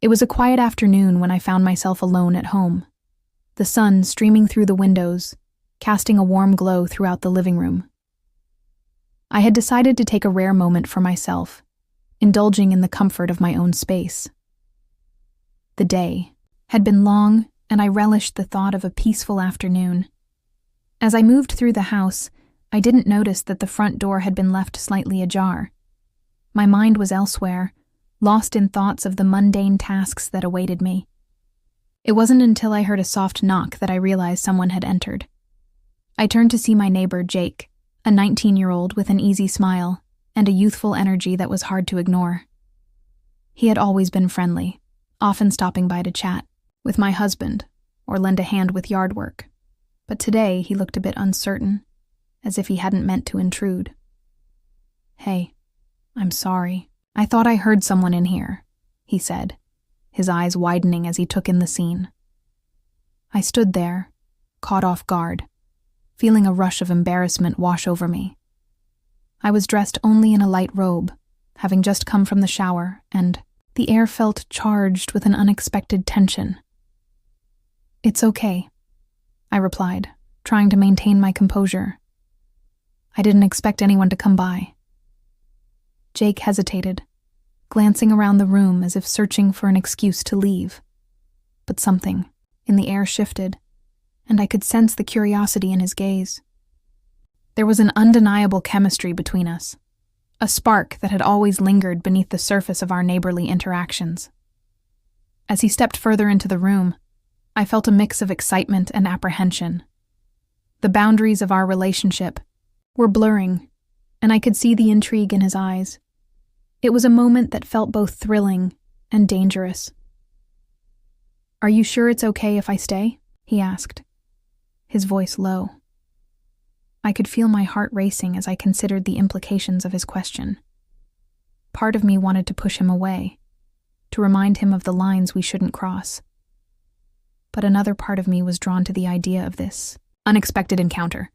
It was a quiet afternoon when I found myself alone at home, the sun streaming through the windows, casting a warm glow throughout the living room. I had decided to take a rare moment for myself, indulging in the comfort of my own space. The day had been long, and I relished the thought of a peaceful afternoon. As I moved through the house, I didn't notice that the front door had been left slightly ajar. My mind was elsewhere, lost in thoughts of the mundane tasks that awaited me. It wasn't until I heard a soft knock that I realized someone had entered. I turned to see my neighbor, Jake, a 19-year-old with an easy smile and a youthful energy that was hard to ignore. He had always been friendly, often stopping by to chat with my husband or lend a hand with yard work. But today he looked a bit uncertain, as if he hadn't meant to intrude. "Hey, I'm sorry. I thought I heard someone in here," he said, his eyes widening as he took in the scene. I stood there, caught off guard, feeling a rush of embarrassment wash over me. I was dressed only in a light robe, having just come from the shower, and the air felt charged with an unexpected tension. "It's okay," I replied, trying to maintain my composure. "I didn't expect anyone to come by." Jake hesitated, glancing around the room as if searching for an excuse to leave. But something in the air shifted, and I could sense the curiosity in his gaze. There was an undeniable chemistry between us, a spark that had always lingered beneath the surface of our neighborly interactions. As he stepped further into the room, I felt a mix of excitement and apprehension. The boundaries of our relationship were blurring, and I could see the intrigue in his eyes. It was a moment that felt both thrilling and dangerous. "Are you sure it's okay if I stay?" he asked, his voice low. I could feel my heart racing as I considered the implications of his question. Part of me wanted to push him away, to remind him of the lines we shouldn't cross. But another part of me was drawn to the idea of this unexpected encounter.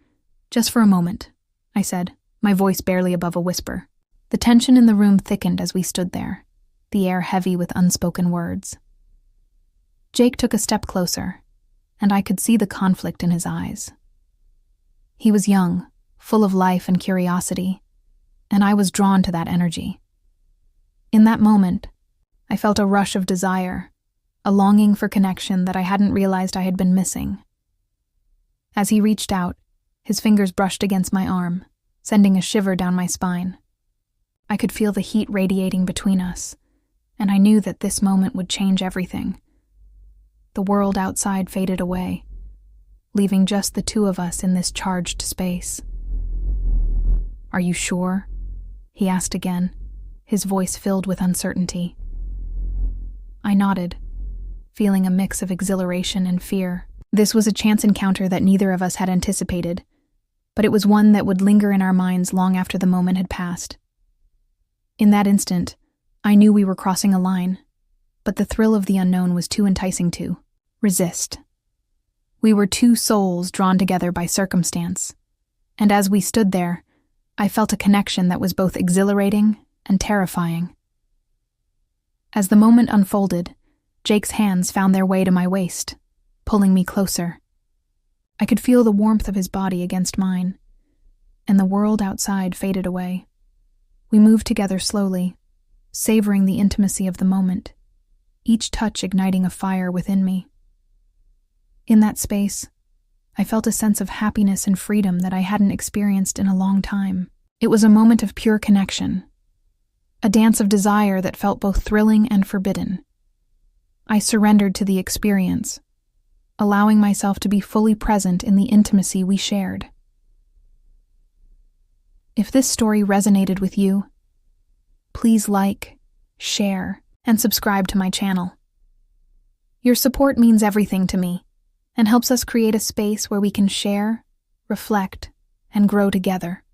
"Just for a moment," I said, my voice barely above a whisper. The tension in the room thickened as we stood there, the air heavy with unspoken words. Jake took a step closer, and I could see the conflict in his eyes. He was young, full of life and curiosity, and I was drawn to that energy. In that moment, I felt a rush of desire, a longing for connection that I hadn't realized I had been missing. As he reached out, his fingers brushed against my arm, sending a shiver down my spine. I could feel the heat radiating between us, and I knew that this moment would change everything. The world outside faded away, leaving just the two of us in this charged space. "Are you sure?" he asked again, his voice filled with uncertainty. I nodded, feeling a mix of exhilaration and fear. This was a chance encounter that neither of us had anticipated, but it was one that would linger in our minds long after the moment had passed. In that instant, I knew we were crossing a line, but the thrill of the unknown was too enticing to resist. We were two souls drawn together by circumstance, and as we stood there, I felt a connection that was both exhilarating and terrifying. As the moment unfolded, Jake's hands found their way to my waist, pulling me closer. I could feel the warmth of his body against mine, and the world outside faded away. We moved together slowly, savoring the intimacy of the moment, each touch igniting a fire within me. In that space, I felt a sense of happiness and freedom that I hadn't experienced in a long time. It was a moment of pure connection, a dance of desire that felt both thrilling and forbidden. I surrendered to the experience, allowing myself to be fully present in the intimacy we shared. If this story resonated with you, please like, share, and subscribe to my channel. Your support means everything to me and helps us create a space where we can share, reflect, and grow together.